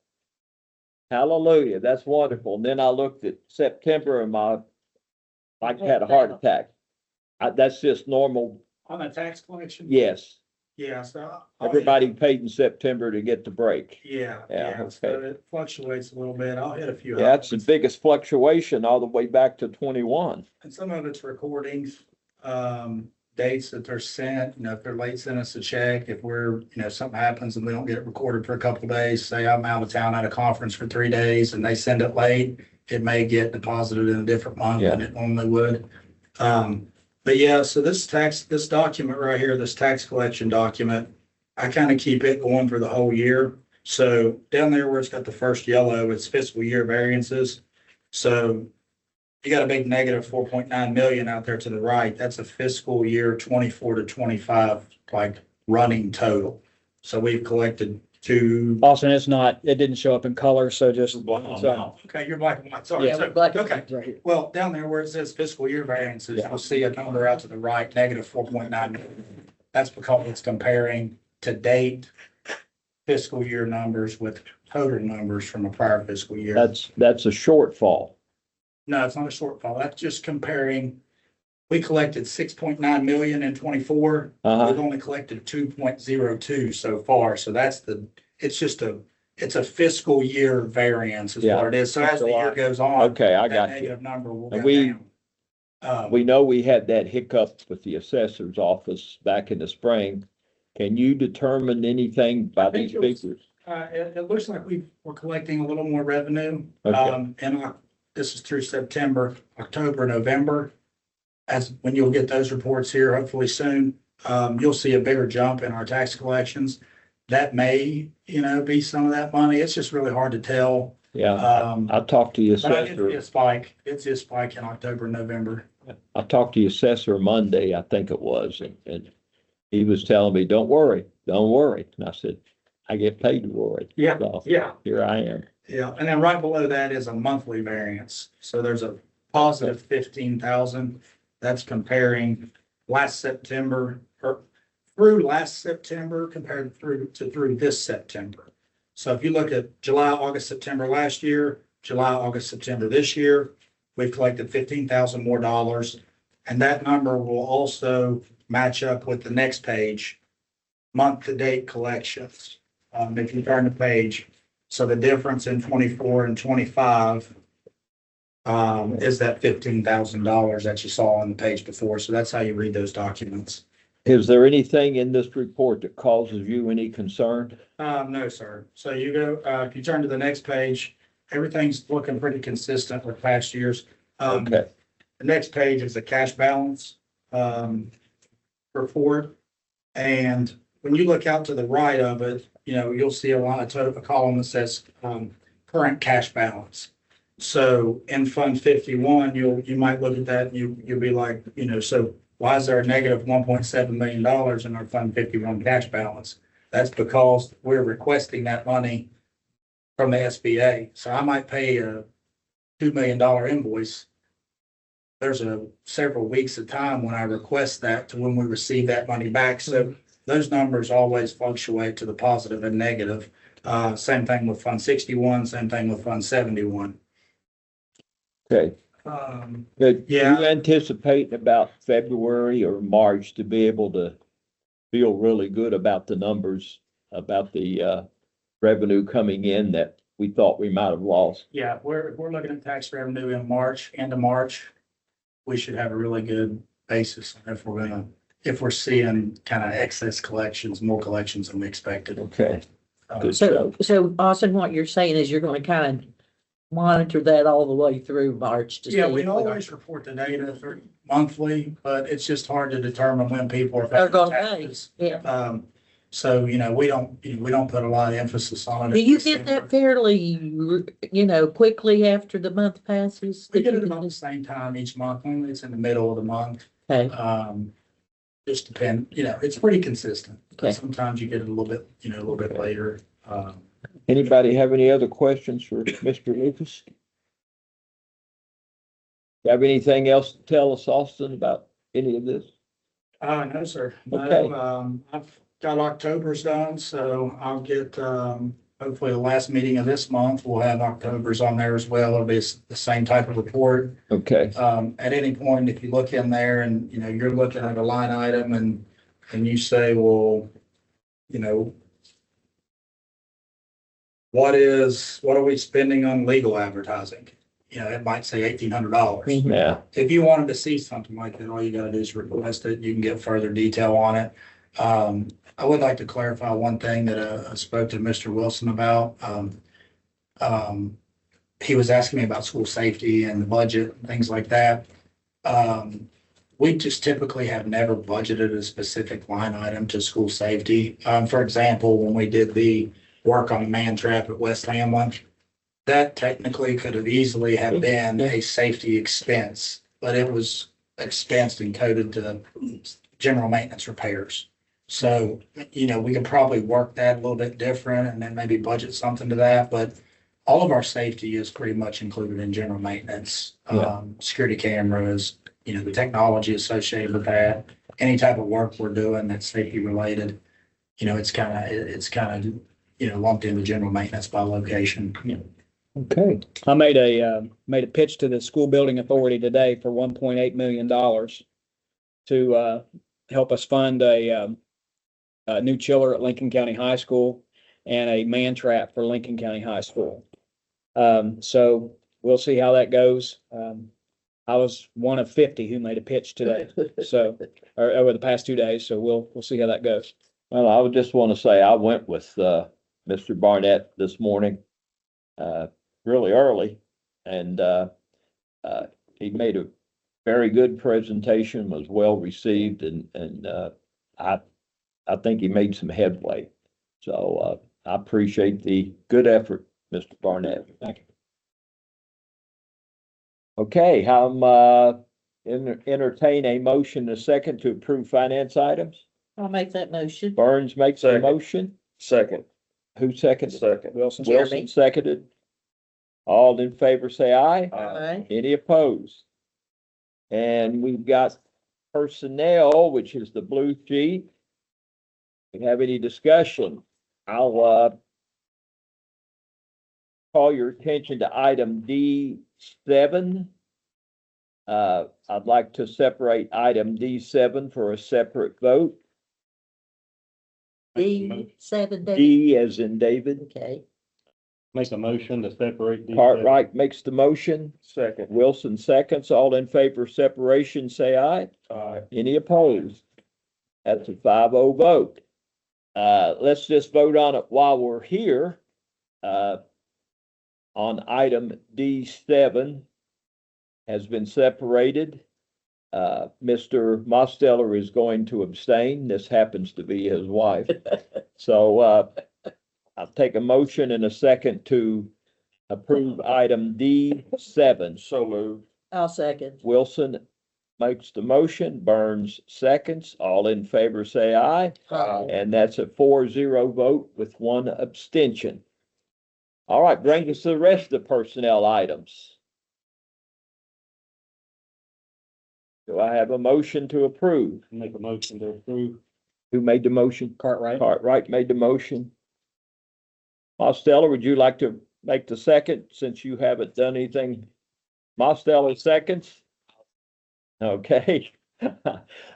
hallelujah, that's wonderful. And then I looked at September and I had a heart attack. That's just normal. On the tax collection? Yes, Yeah, so. everybody paid in September to get the break. Yeah, Yeah, yeah, so okay. it fluctuates a little bit. I'll hit a few. Yeah, that's the highlights. biggest fluctuation all the way back to 21. And some of it's recordings, dates that they're sent, if they're late, send us a check. If we're, something happens and we don't get it recorded for a couple of days, say I'm out of town at a conference for 3 days and they send it late, it may get deposited in a different month than it normally would. But yeah, so this document right here, this tax collection document, I kind of keep it going for the whole year. So down there where it's got the first yellow, it's fiscal year variances. So you got a big negative 4.9 million out there to the right. That's a fiscal year 24 to 25, like running total. So we've collected Austin, it didn't show up in color, so just. Okay, you're black and white, sorry. Yeah, So, we're black and okay. white right here. Well, down there where it says fiscal year variances, Yeah. you'll see a number out to the right, negative 4.9. That's because it's comparing to date fiscal year numbers with total numbers from a prior fiscal year. That's a shortfall. No, it's not a shortfall. That's just comparing. We collected 6.9 million in 24. Uh-huh. We've only collected 2.02 so far. So it's a fiscal year variance is Yeah. what it is. So as the year goes on. Okay, I that got you. negative number will And go we- down. We know we had that hiccup with the assessor's office back in the spring. Can you determine anything by I think these it was- figures? It looks like we're collecting a little more revenue. Okay. And this is through September, October, November. As when you'll get those reports here, hopefully soon, you'll see a bigger jump in our tax collections. That may, be some of that money. It's just really hard to tell. Yeah, Um, I talked to the but I did see assessor. a spike. It's a spike in October, November. I talked to the assessor Monday, I think it was, and he was telling me, don't worry. And I said, I get paid to worry. Yeah, So yeah. here I am. Yeah, and then right below that is a monthly variance. So there's a positive 15,000. That's comparing last September or through last September compared through this September. So if you look at July, August, September last year, July, August, September this year, we've collected 15,000 more dollars. And that number will also match up with the next page, month-to-date collections. If you turn the page, so the difference in 24 and 25 is that $15,000 that you saw on the page before. So that's how you read those documents. Is there anything in this report that causes you any concern? No, sir. So you go, if you turn to the next page, everything's looking pretty consistent with past years. Okay, The next page is the cash balance report. And when you look out to the right of it, you'll see a column that says, current cash balance. So in Fund 51, you might look at that and you'll be like, so why is there a negative $1.7 million in our Fund 51 cash balance? That's because we're requesting that money from the SBA. So I might pay a $2 million invoice. There's several weeks of time when I request that to when we receive that money back. So those numbers always fluctuate to the positive and negative. Same thing with Fund 61, same thing with Fund 71. Okay. Good. Yeah. You anticipate about February or March to be able to feel really good about the numbers, about the revenue coming in that we thought we might have lost. Yeah, we're looking at tax revenue in March, end of March. We should have a really good basis if we're seeing kind of excess collections, more collections than we expected. Okay. Good. So Austin, what you're saying is you're gonna kind of monitor that all the way through March to see. Yeah, we always report the data monthly, but it's just hard to determine when people are They're paying gonna pay, taxes. yeah. So, we don't put a lot of emphasis on it. Do you get that fairly, quickly after the month passes? We get it about the same time each month. Only it's in the middle of the month. Okay, Just depend, it's pretty consistent. Okay. Sometimes you get it a little bit later. Anybody have any other questions for Mr. Lucas? Have anything else to tell us, Austin, about any of this? No, sir. Okay. No, I've got October's done, so I'll get, hopefully the last meeting of this month, we'll have October's on there as well. It'll be the same type of report. Okay. At any point, if you look in there and, you're looking at a line item and you say, well, what are we spending on legal advertising? It might say $1,800. Yeah. If you wanted to see something like that, all you gotta do is request it. You can get further detail on it. I would like to clarify one thing that I spoke to Mr. Wilson about. He was asking me about school safety and the budget, and things like that. We just typically have never budgeted a specific line item to school safety. For example, when we did the work on the man trap at West Hamlin, that technically could have easily have been a safety expense, but it was expensed and coded to general maintenance repairs. So, we could probably work that a little bit different and then maybe budget something to that, but all of our safety is pretty much included in general maintenance. Security cameras, the technology associated with that, any type of work we're doing that's safety related, it's kind of lumped into general maintenance by location. Okay. I made a pitch to the school building authority today for $1.8 million to help us fund a new chiller at Lincoln County High School and a man trap for Lincoln County High School. So we'll see how that goes. I was one of 50 who made a pitch today, so or over the past 2 days. So we'll see how that goes. Well, I would just want to say I went with Mr. Barnett this morning, really early, and he made a very good presentation, was well received, and I think he made some headway. So I appreciate the good effort, Mr. Barnett. Thank you. Okay, entertain a motion, a second, to approve finance items. I'll make that motion. Burns makes a Second. motion. Second. Who seconded? Second. Wilson. Wilson seconded. All in favor, say aye. Aye. Any opposed? And we've got personnel, which is the blue sheet. If you have any discussion, I'll call your attention to item D7. I'd like to separate item D7 for a separate vote. D7, David. D as in David. Okay, Make a motion to separate these. Cartwright makes the motion. Second. Wilson seconds. All in favor of separation, say aye. Aye. Any opposed? That's a 5-0 vote. Let's just vote on it while we're here. On item D7 has been separated. Mr. Mosteller is going to abstain. This happens to be his wife. So, I'll take a motion in a second to approve item D7. So moved. I'll second. Wilson makes the motion, Burns seconds. All in favor, say aye. Aye. And that's a 4-0 vote with one abstention. All right, bring us to the rest of the personnel items. Do I have a motion to approve? Make a motion to approve. Who made the motion? Cartwright. Cartwright made the motion. Mosteller, would you like to make the second since you haven't done anything? Mosteller seconds? Okay.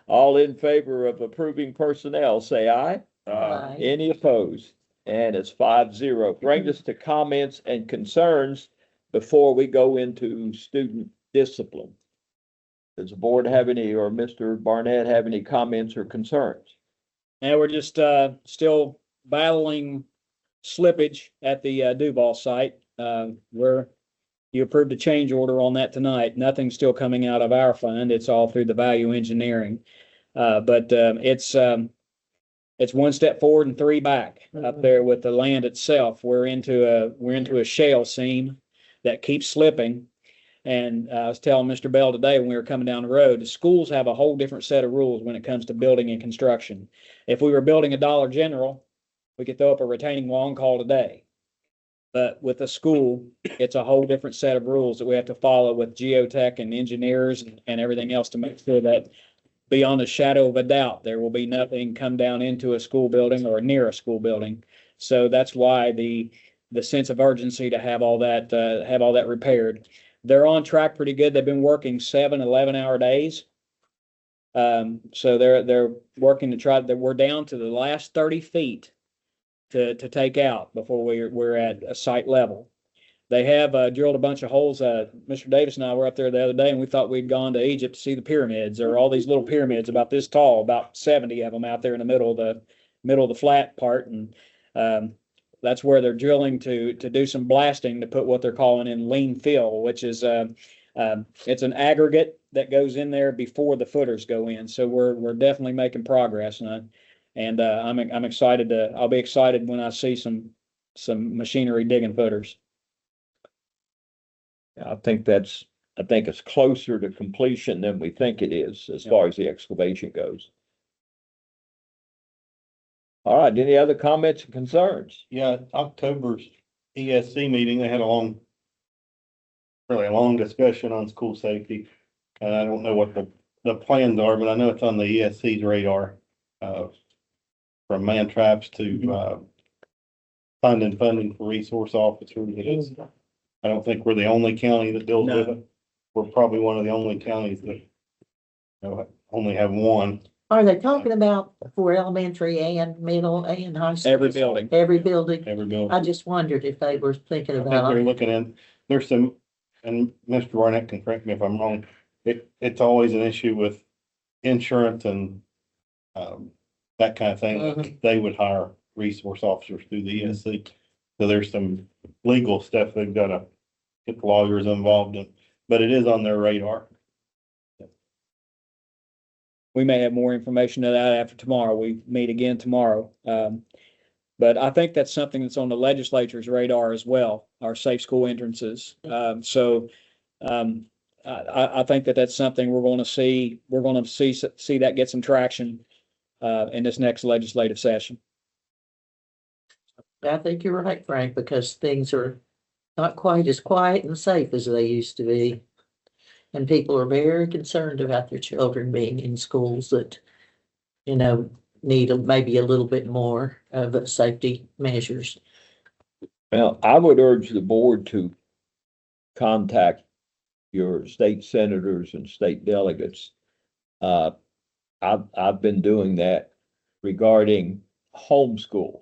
All in favor of approving personnel, say aye. Aye. Any opposed? And it's 5-0. Brings us to comments and concerns before we go into student discipline. Does the board have any, or Mr. Barnett have any comments or concerns? And we're just, still battling slippage at the, Duval site. You approved a change order on that tonight. Nothing's still coming out of our fund. It's all through the value engineering. But it's one step forward and three back up there with the land itself. We're into a shale seam that keeps slipping. And I was telling Mr. Bell today when we were coming down the road, the schools have a whole different set of rules when it comes to building and construction. If we were building a Dollar General, we could throw up a retaining wall and call it a day. But with a school, it's a whole different set of rules that we have to follow with geotech and engineers and everything else to make sure that beyond a shadow of a doubt, there will be nothing come down into a school building or near a school building. So that's why the sense of urgency to have all that repaired. They're on track pretty good. They've been working 7, 11-hour days. So they're working to try that. We're down to the last 30 feet to take out before we're at a site level. They have drilled a bunch of holes. Mr. Davis and I were up there the other day and we thought we'd gone to Egypt to see the pyramids. There are all these little pyramids about this tall, about 70 of them out there in the middle of the flat part. And that's where they're drilling to do some blasting to put what they're calling in lean fill, which is it's an aggregate that goes in there before the footers go in. So we're definitely making progress, and I'm excited I'll be excited when I see some machinery digging footers. I think it's closer to completion than we think it is as far as the excavation goes. All right, any other comments and concerns? Yeah, October's ESC meeting, they had really a long discussion on school safety. And I don't know what the plans are, but I know it's on the ESC's radar, from man traps to, funding for resource officers. I don't think we're the only county that deals with it. We're probably one of the only counties that, only have one. Are they talking about for elementary and middle and high school? Every building. Every building? Every building. I just wondered if they were thinking I think about. they're looking at, there's some, and Mr. Barnett can correct me if I'm wrong. It's always an issue with insurance and, that kind of thing. Mhm. They would hire resource officers through the ESC. So there's some legal stuff they've got to get the lawyers involved in, but it is on their radar. We may have more information of that after tomorrow. We meet again tomorrow. But I think that's something that's on the legislature's radar as well, our safe school entrances. I think that's something we're going to see that get some traction in this next legislative session. I think you're right, Frank, because things are not quite as quiet and safe as they used to be. And people are very concerned about their children being in schools that, need maybe a little bit more of safety measures. Well, I would urge the board to contact your state senators and state delegates. I've been doing that regarding homeschool.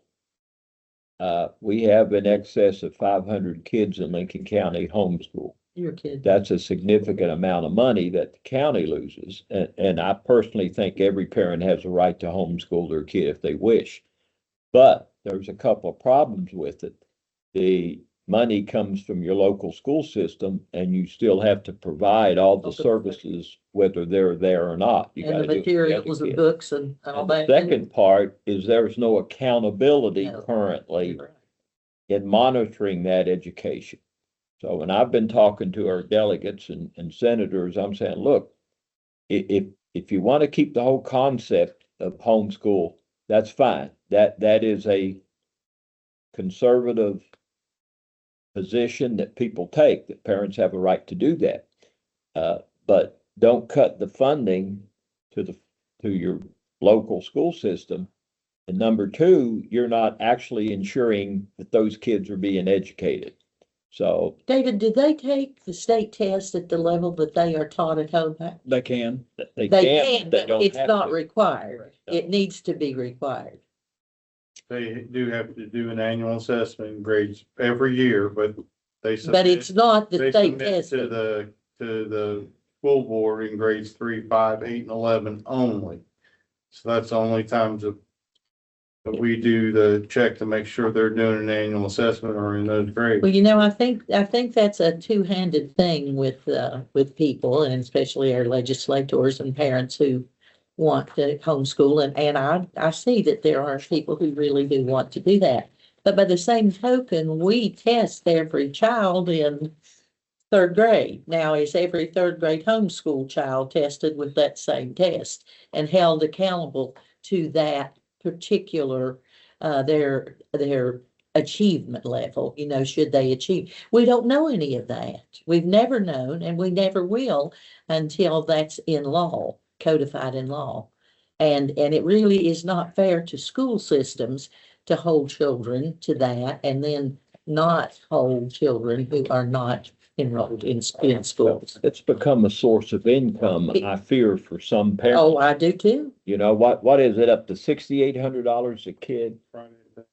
We have in excess of 500 kids in Lincoln County homeschool. Your kid. That's a significant amount of money that the county loses. And I personally think every parent has a right to homeschool their kid if they wish. But there's a couple of problems with it. The money comes from your local school system and you still have to provide all the services, whether they're there or not. You And the gotta do it for the materials other and kids. books and all And the that. second part is there's no accountability No. currently in monitoring that education. So when I've been talking to our delegates and senators, I'm saying, look, if you want to keep the whole concept of homeschool, that's fine. That is a conservative position that people take, that parents have a right to do that. But don't cut the funding to your local school system. And number two, you're not actually ensuring that those kids are being educated. So David, did they take the state test at the level that they are taught at home? They can. they They can, can, they but don't it's have not to. required. No. It needs to be required. They do have to do an annual assessment grades every year, but they. But it's not the They state submit testing. to the school board in grades 3, 5, 8, and 11 only. So that's the only times that we do the check to make sure they're doing an annual assessment or in those grades. Well, I think that's a two-handed thing with people, and especially our legislators and parents who want to homeschool. And I see that there are people who really do want to do that. But by the same token, we test every child in third grade. Now, is every third grade homeschool child tested with that same test and held accountable to that particular, their achievement level? Should they achieve? We don't know any of that. We've never known, and we never will until that's in law, codified in law. And it really is not fair to school systems to hold children to that and then not hold children who are not enrolled in schools. It's become a source of income, I fear, for some parents. Oh, I do too. What is it, up to $6,800 a kid? And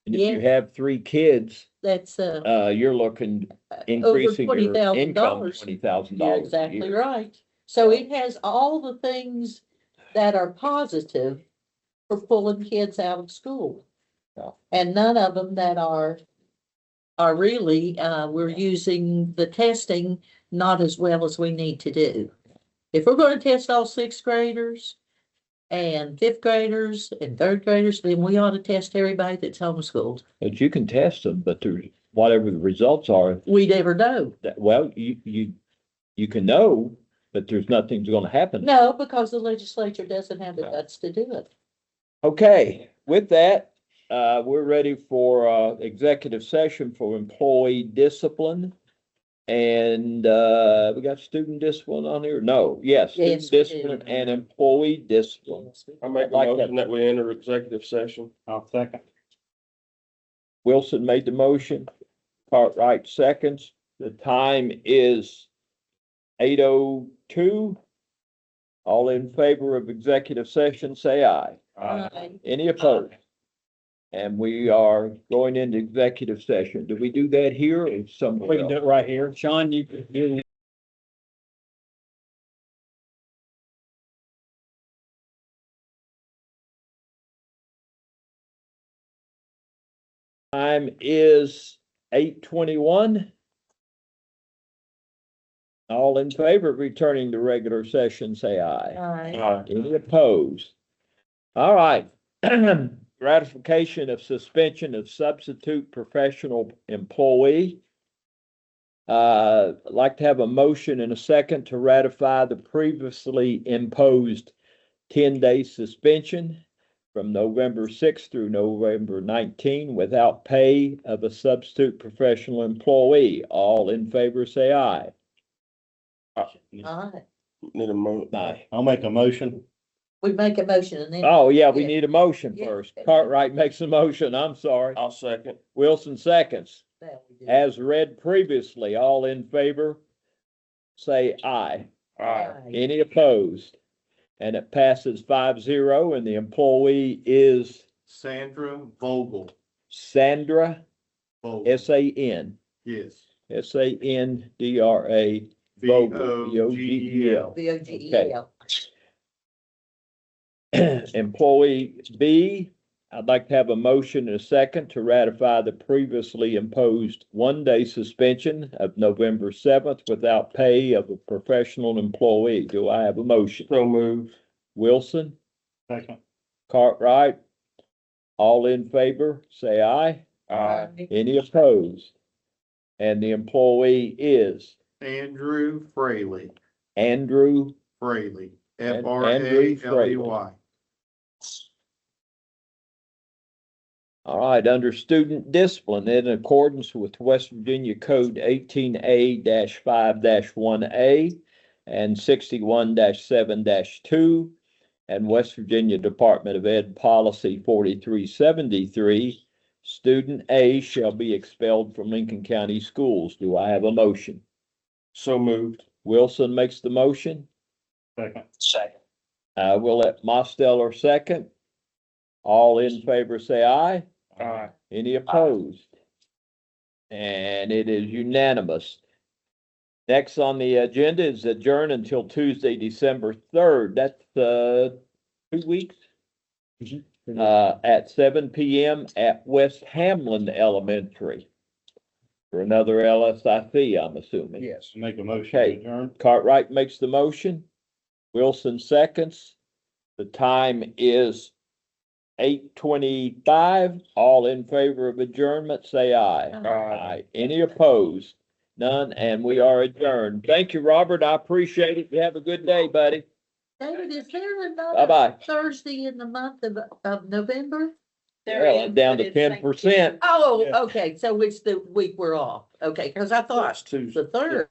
if you have 3 kids, That's you're looking, over increasing your $20,000. income $20,000 You're a exactly year. right. So it has all the things that are positive for pulling kids out of school. Yeah. And none of them that are really, we're using the testing not as well as we need to do. If we're going to test all 6th graders and 5th graders and 3rd graders, then we ought to test everybody that's homeschooled. But you can test them, but there's, whatever the results are, We never know. you can know, but there's nothing's gonna happen. No, because the legislature doesn't have the guts to do it. Okay, with that, we're ready for, executive session for employee discipline. And, we got student discipline on here? No, yes, Yes, student we do. discipline and employee discipline. I make a Like that. motion that we enter executive session. I'll second. Wilson made the motion, Cartwright seconds. The time is 8:02. All in favor of executive session, say aye. Aye. Any opposed? And we are going into executive session. Do we do that here or somewhere We can do else? it right here. Sean, you Time is 8:21. All in favor of returning to regular session, say aye. Aye. Any opposed? All right. Ratification of suspension of substitute professional employee. I'd like to have a motion and a second to ratify the previously imposed 10-day suspension from November 6th through November 19 without pay of a substitute professional employee. All in favor, say aye. Aye. Need a mo. Aye. I'll make a motion. We make a motion and then. Oh, yeah, we Yeah. need a motion Yeah. first. Cartwright makes a motion, I'm sorry. I'll second. Wilson seconds. That we do. As read previously, all in favor, say aye. Aye. Any opposed? And it passes 5-0, and the employee is Sandra Vogel. Sandra, Vogel. S-A-N, Yes. S-A-N-D-R-A, Vogel, V-O-G-E-L. VOGEL. Employee B, I'd like to have a motion and a second to ratify the previously imposed one-day suspension of November 7th without pay of a professional employee. Do I have a motion? So moved. Wilson, Second. Cartwright, all in favor, say aye. Any opposed? And the employee is Andrew Fraley, Andrew. Fraley, Andrew Fraley. All right, under student discipline, in accordance with West Virginia Code 18A-5-1A and 61-7-2 and West Virginia Department of Ed Policy 4373, student A shall be expelled from Lincoln County Schools. Do I have a motion? So moved. Wilson makes the motion. Second. I will let Mosteller second. All in favor, say aye. Aye. Any opposed? And it is unanimous. Next on the agenda is adjourn until Tuesday, December 3rd. That's 2 weeks. At 7 PM at West Hamlin Elementary. For another LSIC, I'm assuming. Yes. Make a motion Okay. to adjourn. Cartwright makes the motion. Wilson seconds. The time is 8:25. All in favor of adjournment, say aye. Aye. Any opposed? None, and we are adjourned. Thank you, Robert. I appreciate it. You have a good day, buddy. David, is there another Bye-bye. Thursday in the month of November? Well, down to 10%. Oh, Yeah. okay, so it's the week we're off. Okay, because I thought Tuesday. the third